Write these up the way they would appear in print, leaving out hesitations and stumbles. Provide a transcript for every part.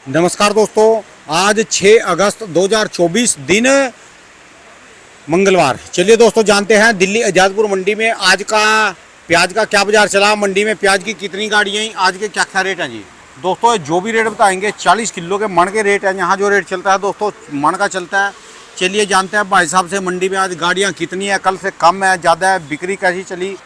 नमस्कार दोस्तों, आज 6 अगस्त 2024 दिन मंगलवार। चलिए दोस्तों, जानते हैं दिल्ली आजादपुर मंडी में आज का प्याज का क्या बाजार चला, मंडी में प्याज की कितनी गाड़ियाँ हैं, आज के क्या क्या रेट हैं जी। दोस्तों जो भी रेट बताएंगे 40 किलो के मन के रेट हैं। यहाँ जो रेट चलता है दोस्तों मन का चलता है। चलिए जानते हैं भाई साहब से मंडी में आज गाड़ियाँ कितनी है, कल से कम है, ज़्यादा है, बिक्री कैसी चली।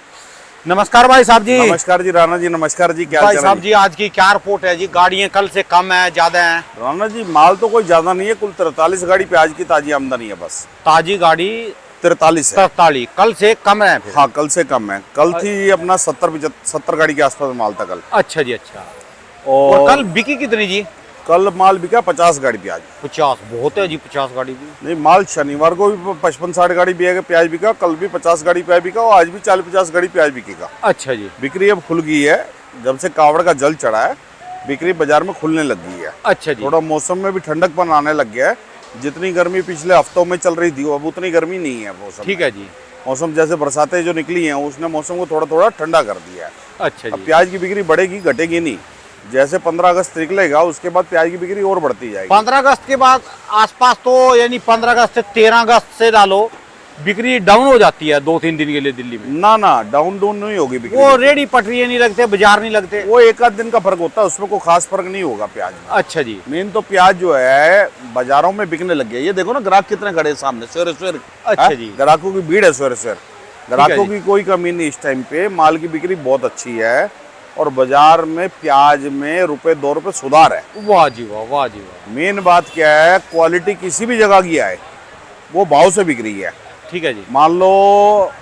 नमस्कार भाई साहब जी। नमस्कार जी राणा जी, नमस्कार जी। क्या भाई साहब जी आज की क्या रिपोर्ट है जी, गाड़ियाँ कल से कम है ज्यादा है? राणा जी माल तो कोई ज्यादा नहीं है, कुल 43 गाड़ी प्याज की ताजी आमदनी है बस। ताजी गाड़ी 43 है। 43 कल से कम है फिर? हाँ कल से कम है। कल थी अपना 70 गाड़ी के आसपास माल था कल। अच्छा जी अच्छा। और कल बिकी कितनी जी? कल माल बिका 50 गाड़ी प्याज। 50 बहुत है जी, 50 गाड़ी भी। नहीं माल शनिवार को भी 55-60 गाड़ी प्याज बिका, कल भी 50 गाड़ी प्याज बिका और आज भी 40-50 गाड़ी प्याज बिकेगा। अच्छा जी। बिक्री अब खुल गई है, जब से कावड़ का जल चढ़ा है बिक्री बाजार में खुलने लग गई है। अच्छा जी। थोड़ा मौसम में भी ठंडकपन आने लग गया है। जितनी गर्मी पिछले हफ्तों में चल रही थी अब उतनी गर्मी नहीं है मौसम। ठीक है जी। मौसम जैसे बरसातें जो निकली हैं उसने मौसम को थोड़ा थोड़ा ठंडा कर दिया है। अच्छा अब जी। प्याज की बिक्री बढ़ेगी घटेगी नहीं। जैसे 15 अगस्त निकलेगा उसके बाद प्याज की बिक्री और बढ़ती जाएगी। 15 अगस्त के बाद आसपास तो यानी 15 अगस्त से 13 अगस्त से डालो बिक्री डाउन हो जाती है 2-3 दिन के लिए दिल्ली में। ना ना डाउन नहीं होगी बिक्री। वो रेडी पटरियां नहीं लगते, बाजार नहीं लगते। वो एक आध दिन का फर्क होता है, उसमें कोई खास फर्क नहीं होगा प्याज में। अच्छा जी। मेन तो प्याज जो है बाजारों में बिकने लग गया। ये देखो ना ग्राहक कितने खड़े हैं सामने सवेरे सवेरे। अच्छा जी। ग्राहकों की भीड़ है सवेरे सवेरे। ग्राहकों जी। की कोई कमी नहीं इस टाइम पे। माल की बिक्री बहुत अच्छी है और बाजार में प्याज में ₹2 सुधार है। वाह जी वाह, वाह जी वाह। मेन बात क्या है, क्वालिटी किसी भी जगह की आए वो भाव से बिक रही है। ठीक है जी। मान लो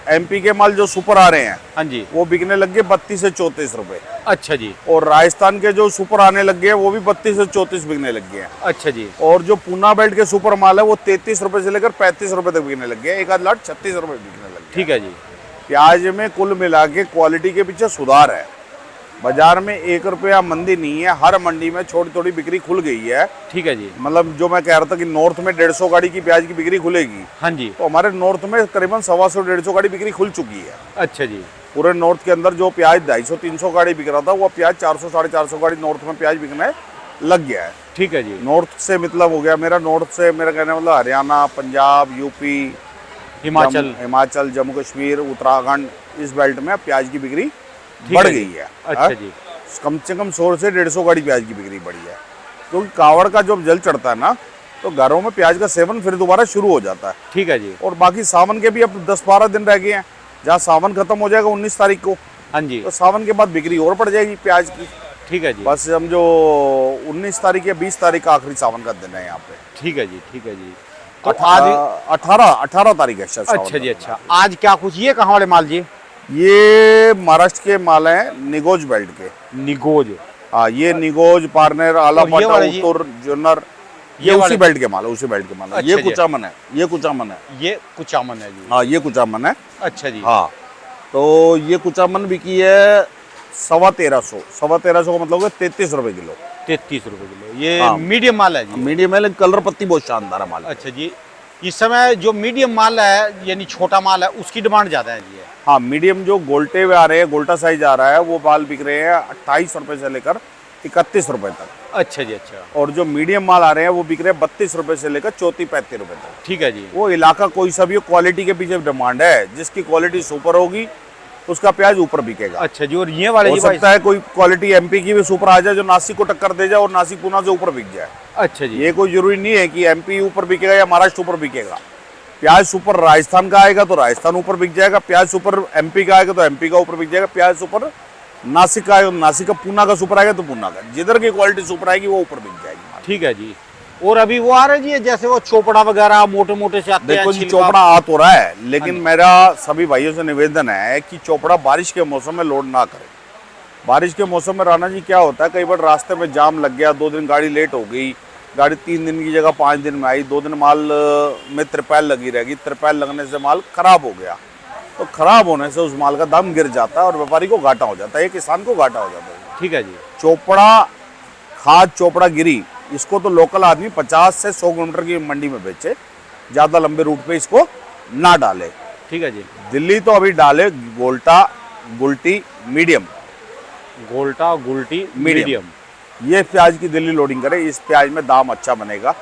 एमपी के माल जो सुपर आ रहे हैं हाँ जी। वो बिकने लग गए 32 से 34 रुपए। अच्छा जी। और राजस्थान के जो सुपर आने लग गए वो भी 32 से 34 बिकने लग गए हैं। अच्छा जी। और जो पूना बेल्ट के सुपर माल है वो 33 रुपए से लेकर 35 रुपए तक बिकने लग गए। एक आध लाट 36 रुपए बिकने लग गए। ठीक है जी। प्याज में कुल मिला के क्वालिटी के पीछे सुधार है। बाजार में 1 रुपया मंदी नहीं है, हर मंडी में छोटी थोड़ी बिक्री खुल गई है। ठीक है जी। मतलब जो मैं कह रहा था कि नॉर्थ में 150 गाड़ी की प्याज की बिक्री खुलेगी, हाँ जी। तो हमारे नॉर्थ में करीबन 125-150 गाड़ी बिक्री खुल चुकी है। अच्छा जी। पूरे नॉर्थ के अंदर जो प्याज 250-300 गाड़ी बिक रहा था वो प्याज 400-450 गाड़ी नॉर्थ में प्याज बिकने लग गया है। ठीक है जी। नॉर्थ से मतलब हो गया मेरा, नॉर्थ से मेरा कहने मतलब हरियाणा, पंजाब, यूपी, हिमाचल, जम्मू कश्मीर, उत्तराखंड, इस बेल्ट में प्याज की बिक्री बढ़ गई है। अच्छा जी। कम से कम 100 से 150 गाड़ी प्याज की बिक्री बढ़ी है। क्योंकि कावड़ का जब जल चढ़ता है ना तो घरों में प्याज का सेवन फिर दोबारा शुरू हो जाता है। ठीक है जी। और बाकी सावन के भी अब 10-12 दिन रह गए हैं। जहाँ सावन खत्म हो जाएगा 19 तारीख को, हाँ जी। तो सावन के बाद बिक्री और बढ़ जाएगी प्याज की। ठीक है जी। बस समझो 19 तारीख या 20 तारीख का आखिरी सावन का दिन है यहाँ पे। ठीक है जी। ठीक है जी। तो 18 तारीख है शायद। अच्छा जी अच्छा। आज क्या कुछ ये कहाँ वाले माल जी? ये महाराष्ट्र के माल हैं, निगोज बेल्ट के। निगोज। हाँ ये निगोज, पार्नेर, आलापाटा, उत्तर, जुन्नर, ये उसी बेल्ट के माल है, उसी बेल्ट के माल है। अच्छा ये जी। कुचामन है, ये कुचामन है। ये कुचामन है जी। हाँ ये कुचामन है। अच्छा जी। हाँ तो ये कुचामन बिकी है 1350। 1350 का मतलब 33 रुपए किलो। 33 रुपए किलो। ये हाँ। मीडियम माल है जी? मीडियम है, कलर पत्ती बहुत शानदार है माल। अच्छा जी। इस समय जो मीडियम माल है यानी छोटा माल है उसकी डिमांड ज्यादा है जी? हाँ मीडियम जो गोल्टे हुए आ रहे हैं, गोल्टा साइज आ रहा है, वो माल बिक रहे हैं 28 रुपए से लेकर 31 रुपए तक। अच्छा जी अच्छा। और जो मीडियम माल आ रहे हैं वो बिक रहे हैं 32 रुपए से लेकर 34-35 रुपए तक। ठीक है जी। वो इलाका कोई सा भी हो, क्वालिटी के पीछे डिमांड है। जिसकी क्वालिटी सुपर होगी उसका प्याज ऊपर बिकेगा। अच्छा जी। और ये वाले हो जी सकता है कोई क्वालिटी एमपी की भी सुपर आ जाए जो नासिक को टक्कर दे जाए और नासिक पूना से ऊपर बिक जाए। अच्छा जी। ये कोई जरूरी नहीं है कि एमपी ऊपर बिकेगा या महाराष्ट्र ऊपर बिकेगा। प्याज सुपर राजस्थान का आएगा तो राजस्थान ऊपर बिक जाएगा, प्याज सुपर एमपी का आएगा तो एमपी का ऊपर बिक जाएगा, प्याज सुपर नासिक का आएगा तो नासिक का, पूना का सुपर आएगा तो पूना का, जिधर की क्वालिटी सुपर आएगी वो ऊपर बिक जाएगी। ठीक है जी। और अभी वो आ रहे जी जैसे वो चोपड़ा वगैरह मोटे मोटे से आते हैं। देखो जी चोपड़ा आ तो रहा है, लेकिन मेरा सभी भाइयों से निवेदन है कि चोपड़ा बारिश के मौसम में लोड ना करें। बारिश के मौसम में राणा जी क्या होता है, कई बार रास्ते में जाम लग गया, 2 दिन गाड़ी लेट हो गई, गाड़ी 3 दिन की जगह 5 दिन में आई, 2 दिन माल में त्रिपाल लगी रहेगी, त्रिपाल लगने से माल खराब हो गया, तो खराब होने से उस माल का दाम गिर जाता है और व्यापारी को घाटा हो जाता है, किसान को घाटा हो जाता है। ठीक है जी। चोपड़ा खाद, चोपड़ा गिरी, इसको तो लोकल आदमी 50 से 100 किलोमीटर की मंडी में बेचे, ज़्यादा लंबे रूट पे इसको ना डाले। ठीक है जी। दिल्ली तो अभी डाले गोल्टा, गुल्टी, मीडियम। गोल्टा, गुल्टी, मीडियम। मीडियम। ये प्याज की दिल्ली लोडिंग करें, इस प्याज में दाम अच्छा बनेगा।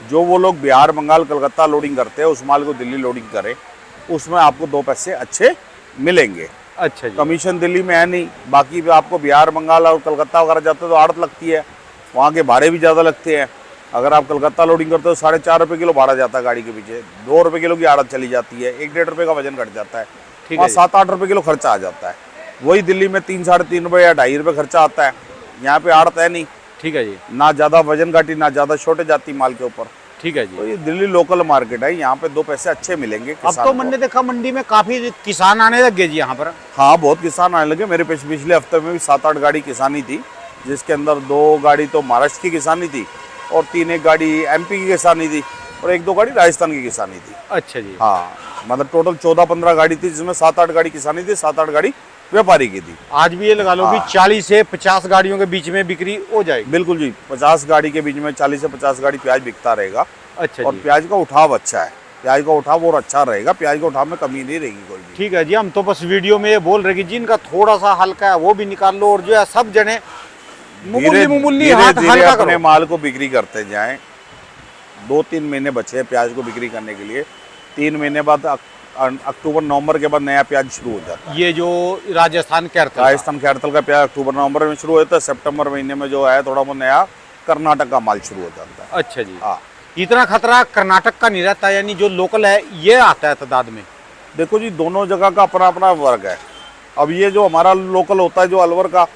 जो वो लोग बिहार, बंगाल, कलकत्ता लोडिंग करते हैं, उस माल को दिल्ली लोडिंग करें, उसमें आपको 2 पैसे अच्छे मिलेंगे। अच्छा जी। कमीशन दिल्ली में है नहीं, बाकी भी आपको बिहार, बंगाल और कलकत्ता वगैरह जाते हो तो आड़त लगती है, वहाँ के भाड़े भी ज़्यादा लगते हैं। अगर आप कलकत्ता लोडिंग करते हो 4.5 रुपये किलो भाड़ा जाता है गाड़ी के पीछे, 2 रुपये किलो की आड़त चली जाती है, 1-1.5 रुपये का वजन घट जाता है, ठीक वहाँ है जी। 7-8 रुपये किलो खर्चा आ जाता है। वही दिल्ली में 3-3.5 रुपये या 2.5 रुपये खर्चा आता है। यहाँ पे आड़त है नहीं, ठीक है जी। ना ज़्यादा वजन घाटी ना ज़्यादा छोटे जाती माल के ऊपर। ठीक है तो जी। ये दिल्ली लोकल मार्केट है, यहाँ पे 2 पैसे अच्छे मिलेंगे अब किसानों तो को। मैंने देखा मंडी में काफी किसान आने लग गए जी यहाँ पर। हाँ, बहुत किसान आने लगे। मेरे पिछले हफ्ते में भी 7-8 गाड़ी किसानी थी, जिसके अंदर 2 गाड़ी तो महाराष्ट्र की किसानी थी और 3-1 गाड़ी एमपी की किसानी थी और 1-2 गाड़ी राजस्थान की किसानी थी। अच्छा जी। हाँ, मतलब टोटल 14-15 गाड़ी थी, जिसमें 7-8 गाड़ी किसानी थी, 7-8 गाड़ी व्यापारी की थी। आज भी ये लगा लो कि 40 से 50 गाड़ियों के बीच में बिक्री हो जाएगी। बिल्कुल जी, 50 गाड़ी के बीच में 40 से 50 गाड़ी प्याज बिकता रहेगा। अच्छा और जी। प्याज का उठाव अच्छा है, प्याज का उठाव और अच्छा रहेगा, प्याज के उठाव में कमी नहीं रहेगी कोई भी। ठीक है जी। हम तो बस वीडियो में ये बोल रहे कि जिनका थोड़ा सा हल्का है वो भी निकाल लो, और जो है सब जने मुमुल्ली हाथ धीरे हल्का अपने करो। माल को बिक्री करते जाएं। 2-3 महीने बचे हैं प्याज को बिक्री करने के लिए। 3 महीने बाद अक्टूबर नवंबर के बाद नया प्याज शुरू हो जाता है। ये जो राजस्थान कैरतल, राजस्थान खैरतल का प्याज अक्टूबर नवंबर में शुरू होता है। सितंबर महीने में जो है थोड़ा बहुत नया कर्नाटक का माल शुरू हो जाता है। अच्छा जी। हाँ, इतना खतरा कर्नाटक का नहीं रहता, यानी जो लोकल है ये आता है तादाद में। देखो जी, दोनों जगह का अपना अपना वर्ग है। अब ये जो हमारा लोकल होता है, जो अलवर का,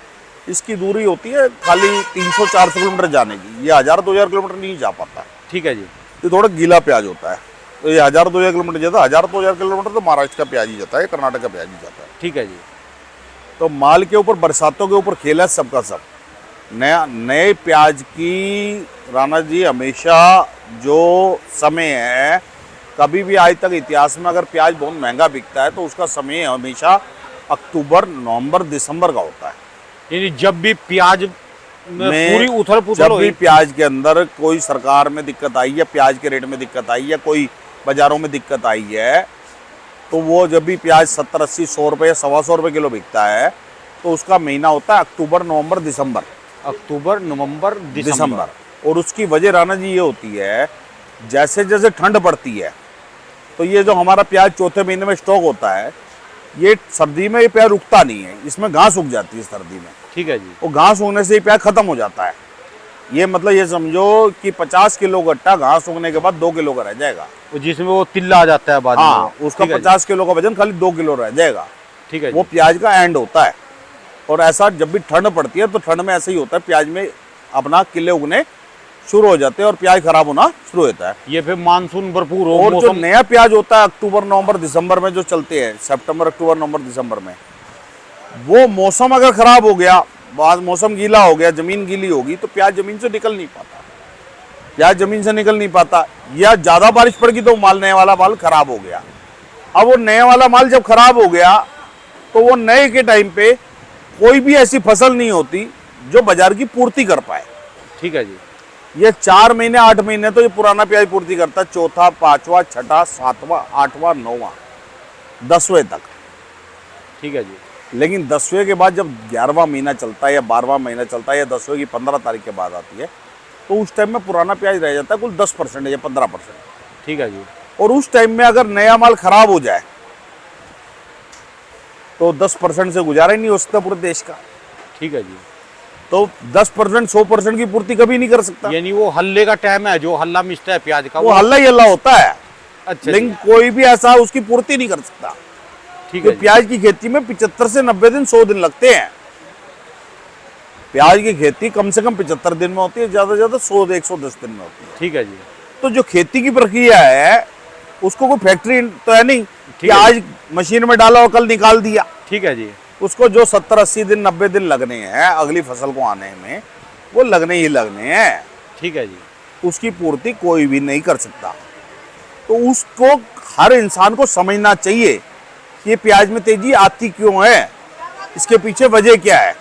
इसकी दूरी होती है खाली 300-400 किलोमीटर जाने की। ये 1000-2000 किलोमीटर नहीं जा पाता। ठीक है जी। ये थोड़ा गीला प्याज होता है, तो ये 1000-2000 किलोमीटर जाता है। 1000-2000 किलोमीटर तो महाराष्ट्र का प्याज ही जाता है, कर्नाटक का प्याज ही जाता है। ठीक है जी। तो माल के ऊपर, बरसातों के ऊपर खेल है सबका सब। नए प्याज की राणा जी हमेशा जो समय है, कभी भी आज तक इतिहास में अगर प्याज बहुत महंगा बिकता है तो उसका समय हमेशा अक्टूबर, नवंबर, दिसंबर का होता है। यानी जब भी प्याज में पूरी उथल पुथल जब भी हुई, प्याज के अंदर कोई सरकार में दिक्कत आई है, प्याज के रेट में दिक्कत आई है, कोई बाजारों में दिक्कत आई है, तो वो जब भी प्याज 70-80, 100 रुपये या 125 रुपये किलो बिकता है, तो उसका महीना होता है अक्टूबर, नवंबर, दिसंबर। अक्टूबर, नवंबर, दिसंबर। और उसकी वजह राणा जी ये होती है, जैसे जैसे ठंड पड़ती है तो ये जो हमारा प्याज चौथे महीने में स्टॉक होता है, ये सर्दी में ये प्याज रुकता नहीं है, इसमें घास उग जाती है सर्दी में। ठीक है जी। वो घास उगने से ही प्याज खत्म हो जाता है। ये मतलब ये समझो कि 50 किलो गट्टा घास उगने के बाद 2 किलो का रह जाएगा। जिसमें वो तिल्ला आ जाता है बाद में। हाँ, उसका ठीक है जी। 50 किलो का वजन खाली 2 किलो रह जाएगा। ठीक है वो जी। प्याज का एंड होता है। और ऐसा जब भी ठंड पड़ती है तो ठंड में ऐसा ही होता है, प्याज में अपना किले उगने शुरू हो जाते हैं और प्याज खराब होना शुरू होता है। ये फिर मानसून भरपूर हो, और जो मौसम नया प्याज होता है अक्टूबर, नवंबर, दिसंबर में जो चलते हैं, सितंबर, अक्टूबर, नवंबर, दिसंबर में, वो मौसम अगर खराब हो गया, बाद मौसम गीला हो गया, जमीन गीली होगी, तो प्याज जमीन से निकल नहीं पाता। प्याज जमीन से निकल नहीं पाता, या ज्यादा बारिश पड़ गई तो माल, नया वाला माल खराब हो गया। अब वो नया वाला माल जब खराब हो गया तो वो नए के टाइम पे कोई भी ऐसी फसल नहीं होती जो बाजार की पूर्ति कर पाए। ठीक है जी। ये 4 महीने 8 महीने तो ये पुराना प्याज पूर्ति करता है, चौथा, पांचवा, छठा, सातवां, आठवां, नौवां, 10वें तक। ठीक है जी। लेकिन 10वें के बाद जब 11वां महीना चलता है या 12वां महीना चलता है या 10वें की 15 तारीख के बाद आती है, तो उस टाइम में पुराना प्याज रह जाता है कुल 10% या 15%। ठीक है जी। और उस टाइम में अगर नया माल खराब हो जाए तो 10% से गुजारा ही नहीं हो सकता पूरे देश का। ठीक है जी। तो 10%, 100% की पूर्ति कभी नहीं कर सकता। यानी वो हल्ले का टाइम है, जो हल्ला मिचता है प्याज का, वो हल्ला ही हल्ला होता है। अच्छा लेकिन जी। कोई भी ऐसा उसकी पूर्ति नहीं कर सकता। ठीक तो है जी। प्याज की खेती में 75 से 90 दिन, 100 दिन लगते हैं। प्याज की खेती कम से कम 75 दिन में होती है, ज्यादा से ज्यादा 100-110 दिन में होती है। ठीक है जी। तो जो खेती की प्रक्रिया है उसको कोई फैक्ट्री तो है नहीं कि है। आज मशीन में डाला और कल निकाल दिया। ठीक है जी। उसको जो 70-80 दिन, 90 दिन लगने हैं अगली फसल को आने में, वो लगने ही लगने हैं। ठीक है जी। उसकी पूर्ति कोई भी नहीं कर सकता। तो उसको हर इंसान को समझना चाहिए कि ये प्याज में तेजी आती क्यों है, इसके पीछे वजह क्या है।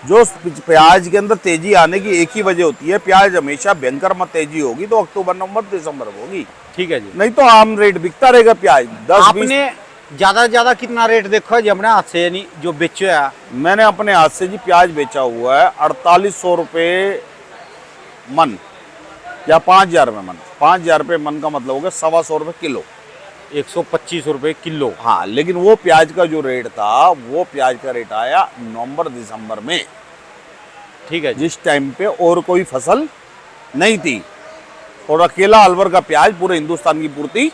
जो प्याज के अंदर तेजी आने की एक ही वजह होती है, प्याज हमेशा भयंकर मत तेजी होगी तो अक्टूबर, नवंबर, दिसंबर में होगी, ठीक है जी। नहीं तो आम रेट बिकता रहेगा प्याज 10-20। ज्यादा से ज्यादा कितना रेट देखो है जी अपने हाथ से, यानी जो बेचो है? मैंने अपने हाथ से जी प्याज बेचा हुआ है 4800 रुपये मन या 5000 रुपये मन। 5000 रुपये मन का मतलब हो गया 125 रुपये किलो। 125 रुपए किलो। हाँ, लेकिन वो प्याज का जो रेट था, वो प्याज का रेट आया नवंबर दिसंबर में, ठीक है जी। जिस टाइम पे और कोई फसल नहीं थी और अकेला अलवर का प्याज पूरे हिंदुस्तान की पूर्ति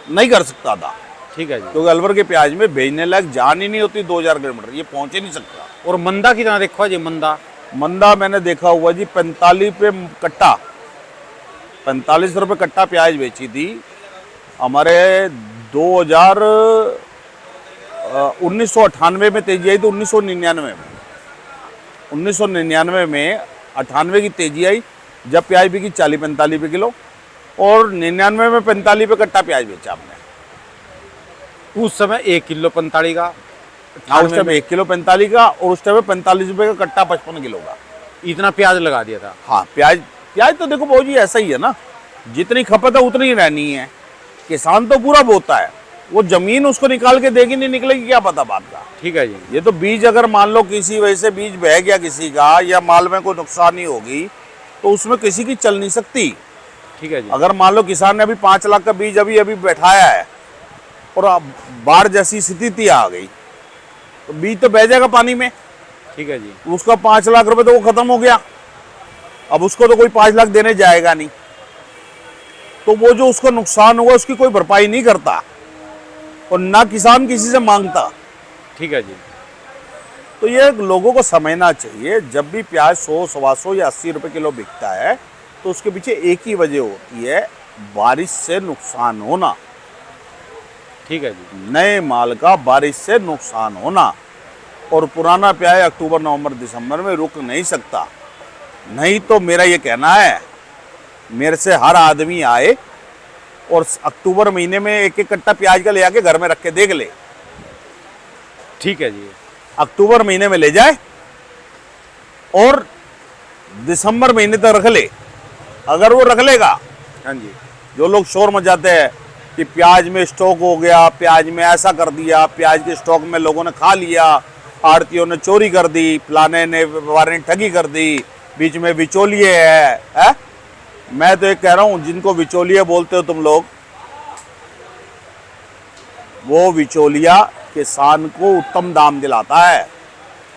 नहीं कर सकता था, ठीक है जी। क्योंकि अलवर के प्याज में भेजने लायक जान ही नहीं होती, 2000 किलोमीटर ये पहुंच ही नहीं सकता। और मंदा कितना देखो है जी? मंदा मंदा मैंने देखा हुआ जी 45 पे कट्टा, 45 रुपये कट्टा प्याज बेची थी हमारे 1998 में तेजी आई, तो 1999 में 1999 में 98 की तेजी आई, जब प्याज बिकी 40-45 रुपये किलो, और 99 में 45 पे कट्टा प्याज बेचा हमने। उस समय 1 किलो 45 का, हाँ, उस टाइम 1 किलो 45 का, और उस टाइम 45 रुपये का कट्टा 55 किलो का। इतना प्याज लगा दिया था। हाँ, प्याज तो देखो भाजी ऐसा ही है ना, जितनी खपत है उतनी ही रहनी है। किसान तो पूरा बोता है, वो जमीन उसको निकाल के देगी नहीं निकलेगी, क्या पता बात का। ठीक है जी। ये तो बीज अगर मान लो किसी वजह से बीज बह गया किसी का, या माल में कोई नुकसानी होगी, तो उसमें किसी की चल नहीं सकती। ठीक है जी। अगर मान लो किसान ने अभी 5 लाख का बीज अभी बैठाया है और अब बाढ़ जैसी स्थिति आ गई, तो बीज तो बह जाएगा पानी में। ठीक है जी। उसका 5 लाख रुपए तो वो खत्म हो गया, अब उसको तो कोई 5 लाख देने जाएगा नहीं, तो वो जो उसका नुकसान हुआ उसकी कोई भरपाई नहीं करता, और ना किसान किसी से मांगता। ठीक है जी। तो ये लोगों को समझना चाहिए, जब भी प्याज 100, 125 या 80 रुपए किलो बिकता है, तो उसके पीछे एक ही वजह होती है, बारिश से नुकसान होना। ठीक है जी। नए माल का बारिश से नुकसान होना, और पुराना प्याज अक्टूबर नवंबर दिसंबर में रुक नहीं सकता। नहीं तो मेरा ये कहना है, मेरे से हर आदमी आए और अक्टूबर महीने में 1-1 कट्टा प्याज का ले आके घर में रख के देख ले। ठीक है जी। अक्टूबर महीने में ले जाए और दिसंबर महीने तक रख ले, अगर वो रख लेगा। हाँ जी। जो लोग शोर मचाते हैं कि प्याज में स्टॉक हो गया, प्याज में ऐसा कर दिया, प्याज के स्टॉक में लोगों ने खा लिया, आड़तियों ने चोरी कर दी, फलाने ने वारंट ठगी कर दी, बीच में बिचौलिए है? मैं तो एक कह रहा हूं, जिनको बिचौलिए बोलते हो तुम लोग, वो बिचौलिया किसान को उत्तम दाम दिलाता है,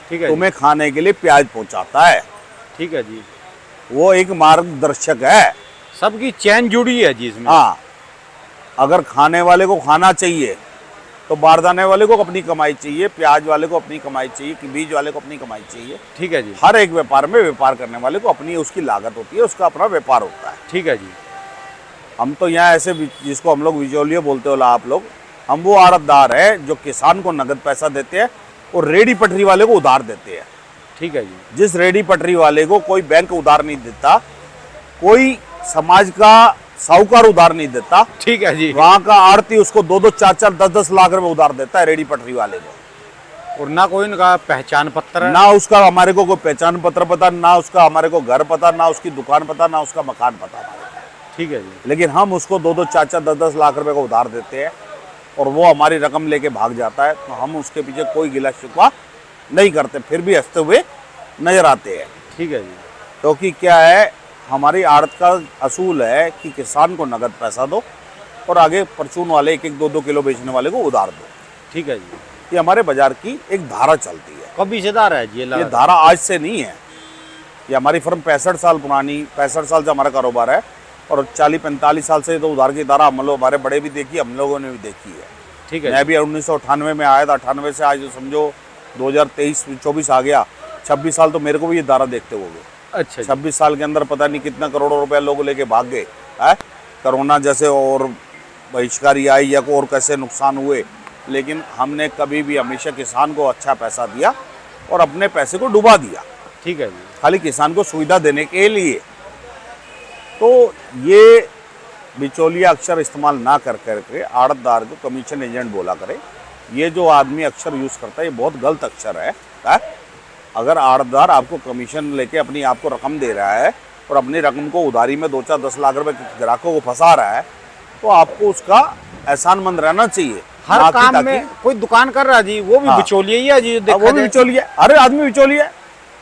ठीक है। तुम्हें खाने के लिए प्याज पहुंचाता है। ठीक है जी। वो एक मार्गदर्शक है, सबकी चैन जुड़ी है जी इसमें। हाँ, अगर खाने वाले को खाना चाहिए तो बारदाने वाले को अपनी कमाई चाहिए, प्याज वाले को अपनी कमाई चाहिए, कि बीज वाले को अपनी कमाई चाहिए। ठीक है जी। हर एक व्यापार में व्यापार करने वाले को अपनी उसकी लागत होती है, उसका अपना व्यापार होता है। ठीक है जी। हम तो यहाँ ऐसे जिसको हम लोग बिचौलिए बोलते हो आप लोग, हम वो आड़तदार है जो किसान को नगद पैसा देते हैं और रेडी पटरी वाले को उधार देते हैं। ठीक है जी। जिस रेडी पटरी वाले को कोई बैंक उधार नहीं देता, कोई समाज का साहूकार उधार नहीं देता, ठीक है जी। वहां का आड़ती उसको 2-2, 4-4, 10-10 लाख रुपए उधार देता है रेडी पटरी वाले को। और ना कोई उनका पहचान पत्र है, ना उसका हमारे को कोई पहचान पत्र पता, ना उसका हमारे को घर पता, ना उसकी दुकान पता, ना उसका मकान पता हमारे को। ठीक है जी। लेकिन हम उसको 2-2, 4-4, 10-10 लाख रुपए को उधार देते हैं और वो हमारी रकम लेके भाग जाता है, तो हम उसके पीछे कोई गिला शिकवा नहीं करते, फिर भी हंसते हुए नजर आते हैं। ठीक है जी। क्योंकि क्या है, हमारी आड़त का असूल है कि किसान को नगद पैसा दो और आगे परचून वाले 1-1, 2-2 किलो बेचने वाले को उधार दो। ठीक है जी। ये हमारे बाजार की एक धारा चलती है। कभी से धारा है जी ये धारा आज से नहीं है, ये हमारी फर्म 65 साल पुरानी, 65 साल से हमारा कारोबार है, और 40-45 साल से तो उधार की धारा हम लोग, हमारे बड़े भी देखी, हम लोगों ने भी देखी है। ठीक है। मैं भी 1998 में आया था, 98 से आज समझो 2023-24 आ गया, 26 साल तो मेरे को भी ये धारा देखते हो गए। अच्छा। 26 साल के अंदर पता नहीं कितना करोड़ों रुपया लोग लेके भाग गए है, कोरोना जैसे और बहिष्कारी आई या और कैसे नुकसान हुए, लेकिन हमने कभी भी हमेशा किसान को अच्छा पैसा दिया और अपने पैसे को डुबा दिया। ठीक है जी। खाली किसान को सुविधा देने के लिए। तो ये बिचौलिया अक्षर इस्तेमाल ना कर करके आड़तदार को कमीशन एजेंट बोला करे। ये जो आदमी अक्षर यूज़ करता है ये बहुत गलत अक्षर है। अगर आड़तदार आपको कमीशन लेके अपनी आपको रकम दे रहा है और अपनी रकम को उधारी में 2-4-10 लाख रुपए ग्राहकों को फंसा रहा है, तो आपको उसका एहसानमंद रहना चाहिए। हर नाक की काम ताकि। में कोई दुकान कर रहा है जी, वो भी हाँ। बिचौलिया ही है जी, अब देखा वो भी जाए। बिचौलिया, अरे आदमी बिचौलिया है।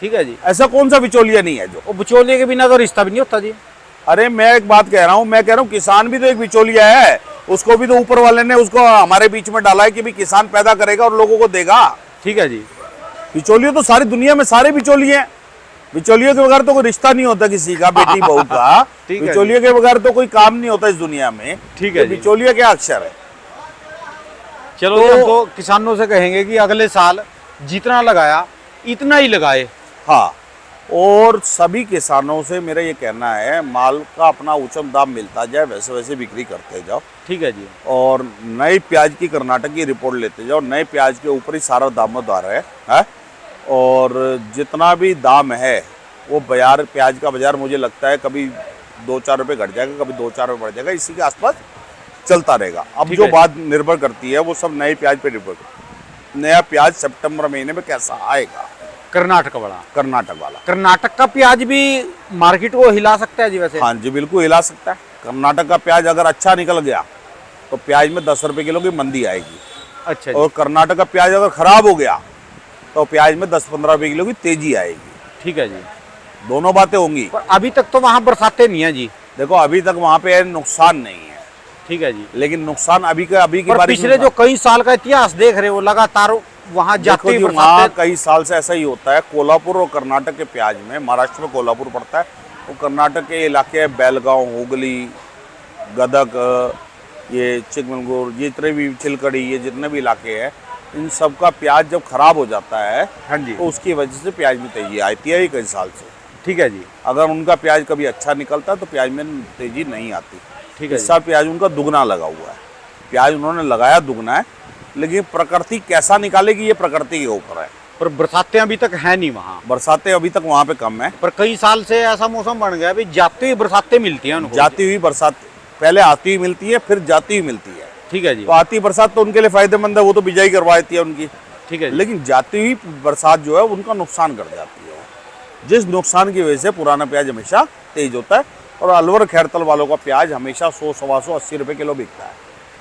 ठीक है जी। ऐसा कौन सा बिचौलिया नहीं है जो। वो बिचौलिए के बिना तो रिश्ता भी नहीं होता जी। अरे मैं एक बात कह रहा हूँ, मैं कह रहा हूँ किसान भी तो एक बिचौलिया है। उसको भी तो ऊपर वाले ने उसको हमारे बीच में डाला है कि भी किसान पैदा करेगा और लोगों को देगा। ठीक है जी। बिचौलिए तो सारी दुनिया में सारे बिचौलिए हैं। बिचौलियों के बगैर तो कोई रिश्ता नहीं होता किसी का, बेटी बहू का। ठीक है बिचौलिए के बगैर तो कोई काम नहीं होता इस दुनिया में। ठीक है तो जी। बिचौलिया क्या अक्षर है। चलो जी, हम तो किसानों से कहेंगे कि अगले साल जितना लगाया इतना ही लगाए। हाँ, और सभी किसानों से मेरा ये कहना है, माल का अपना उचित दाम मिलता जाए, वैसे वैसे बिक्री करते जाओ। ठीक है जी। और नए प्याज की कर्नाटक की रिपोर्ट लेते जाओ। नए प्याज के ऊपर ही सारा दामोदार है? और जितना भी दाम है वो बाजार, प्याज का बाजार मुझे लगता है कभी 2-4 रुपये घट जाएगा, कभी 2-4 रुपये बढ़ जाएगा, इसी के आसपास चलता रहेगा। अब ठीक जो है। बात निर्भर करती है वो सब नए प्याज पे निर्भर करती है। नया प्याज सितंबर महीने में कैसा आएगा, कर्नाटक वाला, कर्नाटक वाला। कर्नाटक का प्याज भी मार्केट को हिला सकता है जी वैसे। हाँ जी, बिल्कुल हिला सकता है। कर्नाटक का प्याज अगर अच्छा निकल गया तो प्याज में 10 रुपये किलो की मंदी आएगी। अच्छा जी। और कर्नाटक का प्याज अगर खराब हो गया तो प्याज में 10-15 रुपये किलो की तेजी आएगी। ठीक है जी। दोनों बातें होंगी। पर अभी तक तो वहाँ बरसाते नहीं है जी। देखो अभी तक वहाँ पे नुकसान नहीं है, ठीक है जी। लेकिन नुकसान अभी की पर बारिश पिछले जो कई साल का इतिहास देख रहे हो, लगातार वहाँ जाते ही वहाँ बरसातें। कई साल से ऐसा ही होता है। कोल्हापुर और कर्नाटक के प्याज में, महाराष्ट्र में कोल्हापुर पड़ता है, वो कर्नाटक के इलाके है बेलगांव, हुगली, गदग, ये चिकमंगलूर, ये जितने भी चिलकड़ी, ये जितने भी इलाके हैं, इन सब का प्याज जब खराब हो जाता है हाँ जी। तो उसकी वजह से प्याज में तेजी आती है कई साल से। ठीक है जी। अगर उनका प्याज कभी अच्छा निकलता है तो प्याज में तेजी नहीं आती। ठीक है इस जी। साल प्याज उनका दुगना लगा हुआ है। प्याज उन्होंने लगाया दुगना है, लेकिन प्रकृति कैसा निकालेगी ये प्रकृति के ऊपर है। पर बरसातें अभी तक है नहीं वहाँ। बरसातें अभी तक वहाँ पे कम है। पर कई साल से ऐसा मौसम बन गया, अभी जाते ही बरसातें मिलती हैं उनको। जाती हुई बरसात पहले आती हुई मिलती है, फिर जाती हुई मिलती है। ठीक है जी। तो आती बरसात तो उनके लिए फायदेमंद है, वो तो बिजाई करवा देती है उनकी। ठीक है जी। लेकिन जाती हुई बरसात जो है उनका नुकसान कर जाती है, जिस नुकसान की वजह से पुराना प्याज हमेशा तेज होता है। और अलवर खैरतल वालों का प्याज हमेशा 100-125 80 रुपये किलो बिकता है।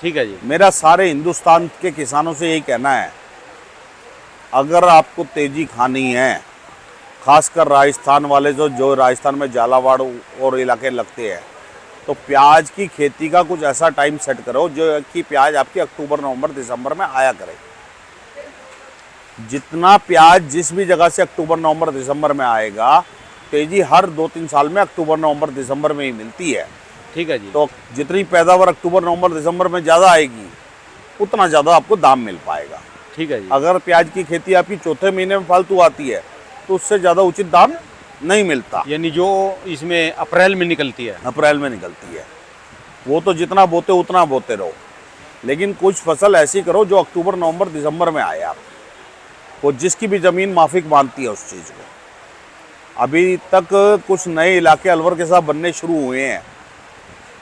ठीक है जी। मेरा सारे हिंदुस्तान के किसानों से यही कहना है, अगर आपको तेजी खानी है, खासकर राजस्थान वाले जो राजस्थान में झालावाड़ और इलाके लगते हैं, तो प्याज की खेती का कुछ ऐसा टाइम सेट करो जो कि प्याज आपकी अक्टूबर, नवंबर, दिसंबर में आया करे। जितना प्याज जिस भी जगह से अक्टूबर, नवंबर, दिसंबर में आएगा, तेजी हर 2-3 साल में अक्टूबर, नवंबर, दिसंबर में ही मिलती है। ठीक है जी। तो जितनी पैदावार अक्टूबर, नवंबर, दिसंबर में ज़्यादा आएगी, उतना ज़्यादा आपको दाम मिल पाएगा। ठीक है जी। अगर प्याज की खेती आपकी चौथे महीने में फालतू आती है तो उससे ज़्यादा उचित दाम नहीं मिलता। यानी जो इसमें अप्रैल में निकलती है। अप्रैल में निकलती है, वो तो जितना बोते उतना बोते रहो, लेकिन कुछ फसल ऐसी करो जो अक्टूबर, नवंबर, दिसंबर में आए आप, वो जिसकी भी ज़मीन माफिक मानती है उस चीज़ को। अभी तक कुछ नए इलाके अलवर के साथ बनने शुरू हुए हैं,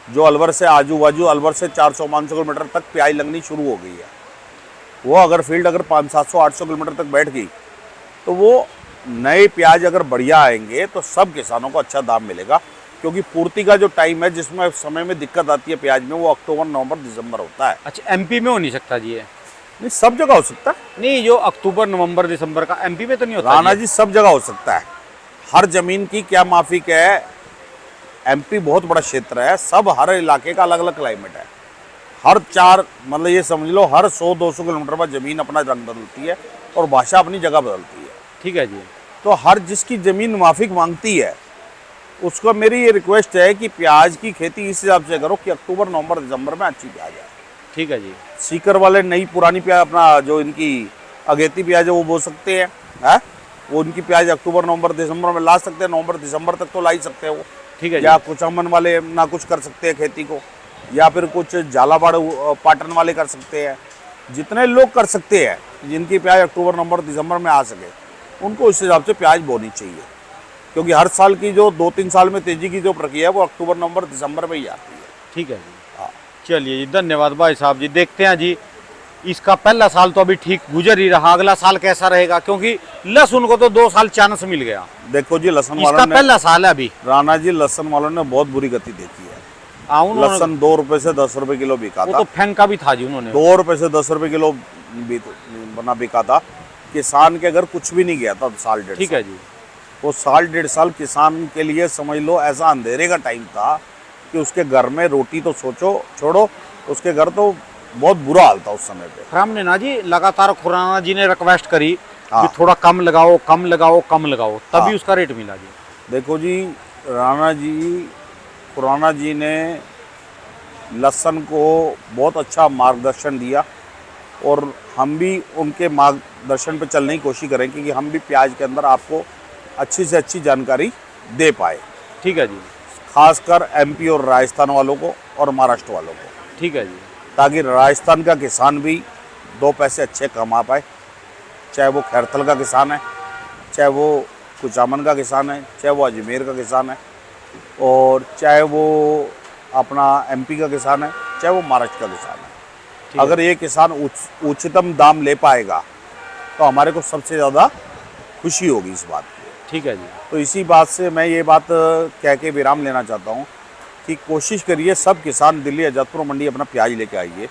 जो अलवर से आजू बाजू, अलवर से 400-500 किलोमीटर तक प्याज लगनी शुरू हो गई है। वो अगर फील्ड अगर 500-700-800 किलोमीटर तक बैठ गई तो वो नए प्याज अगर बढ़िया आएंगे तो सब किसानों को अच्छा दाम मिलेगा। क्योंकि पूर्ति का जो टाइम है, जिसमें समय में दिक्कत आती है प्याज में, वो अक्टूबर, नवंबर, दिसंबर होता है। अच्छा, एमपी में हो नहीं सकता जी ये? नहीं, सब जगह हो सकता है। नहीं, जो अक्टूबर, नवंबर, दिसंबर का एमपी में तो नहीं होता राणा जी, सब जगह हो सकता है। हर जमीन की क्या माफिक है, एमपी बहुत बड़ा क्षेत्र है, सब हर इलाके का अलग अलग क्लाइमेट है। हर मतलब ये समझ लो, हर 100-200 किलोमीटर पर जमीन अपना रंग बदलती है और भाषा अपनी जगह बदलती है। ठीक है जी। तो हर जिसकी ज़मीन माफिक मांगती है, उसको मेरी ये रिक्वेस्ट है कि प्याज की खेती इस हिसाब से करो कि अक्टूबर, नवंबर, दिसंबर में अच्छी प्याज आए। ठीक है जी। सीकर वाले नई पुरानी प्याज, अपना जो इनकी अगेती प्याज है वो बो सकते हैं, है वो उनकी प्याज अक्टूबर, नवंबर, दिसंबर में ला सकते हैं। नवंबर, दिसंबर तक तो ला ही सकते हैं वो। ठीक है जी। या कुछ अमन वाले ना कुछ कर सकते हैं खेती को, या फिर कुछ झालावाड़ पाटन वाले कर सकते हैं। जितने लोग कर सकते हैं, जिनकी प्याज अक्टूबर, नवंबर, दिसंबर में आ सके, उनको इस हिसाब से प्याज बोनी चाहिए। क्योंकि हर साल की जो 2-3 साल में तेजी की जो प्रक्रिया है वो अक्टूबर, नवंबर, दिसंबर में ही आती है। ठीक है जी। हाँ। चलिए जी, धन्यवाद भाई साहब जी। देखते हैं जी, इसका पहला साल तो अभी ठीक गुजर ही रहा, अगला साल कैसा रहेगा, क्योंकि लहसुन को तो 2 साल चांस मिल गया। देखो जी, लहसुन इसका वालों ने, पहला साल है अभी। राणा जी, लहसुन वालों ने बहुत बुरी गति देखी है। हाँ, उन्होंने लहसुन 2 रुपए से 10 रुपए किलो बिका वो था। तो फेंका भी था जी उन्होंने। 2 रुपए से 10 रुपए किलो बना बिका था। किसान के घर कुछ भी नहीं गया था साल डेढ़ ठीक साल। है जी। वो साल डेढ़ साल किसान के लिए समझ लो ऐसा अंधेरे का टाइम था कि उसके घर में रोटी तो सोचो छोड़ो, उसके घर तो बहुत बुरा हाल था उस समय पे। फिर हमने ना जी लगातार खुराना जी ने रिक्वेस्ट करी हाँ। कि थोड़ा कम लगाओ कम लगाओ कम लगाओ, तभी हाँ। उसका रेट मिला जी। देखो जी, खुराना जी ने लहसुन को बहुत अच्छा मार्गदर्शन दिया और हम भी उनके मार्गदर्शन पे चलने की कोशिश करें कि हम भी प्याज के अंदर आपको अच्छी से अच्छी जानकारी दे पाए, ठीक है जी। खासकर एमपी और राजस्थान वालों को और महाराष्ट्र वालों को, ठीक है जी। ताकि राजस्थान का किसान भी 2 पैसे अच्छे कमा पाए, चाहे वो खैरथल का किसान है, चाहे वो कुचामन का किसान है, चाहे वो अजमेर का किसान है, और चाहे वो अपना एमपी का किसान है, चाहे वो महाराष्ट्र का किसान है। ठीक है। अगर ये किसान उच्चतम दाम ले पाएगा तो हमारे को सबसे ज़्यादा खुशी होगी इस बात की। ठीक है जी। तो इसी बात से मैं ये बात कह के विराम लेना चाहता हूँ कि कोशिश करिए सब किसान दिल्ली आजादपुर मंडी अपना प्याज लेके आइए,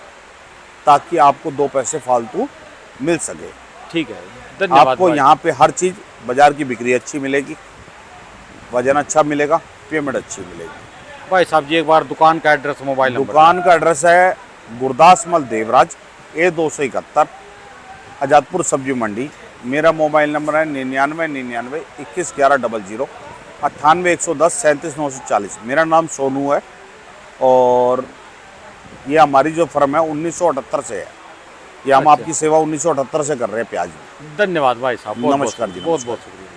ताकि आपको 2 पैसे फालतू मिल सके। ठीक है, धन्यवाद आपको भाई। यहाँ पे हर चीज़ बाज़ार की बिक्री अच्छी मिलेगी, वजन अच्छा मिलेगा, पेमेंट अच्छी मिलेगी। भाई साहब जी एक बार दुकान का एड्रेस मोबाइल नंबर। दुकान का एड्रेस है गुरदासमल देवराज A271 आजादपुर सब्जी मंडी। मेरा मोबाइल नंबर है 9999 21 11 00 98 110 37 940। मेरा नाम सोनू है और ये हमारी जो फर्म है 1978 से है। ये हम अच्छा। आपकी सेवा 1978 से कर रहे हैं प्याज में। धन्यवाद भाई साहब, बहुत नमस्कार जी, बहुत नमस्कार। शुक्रिया।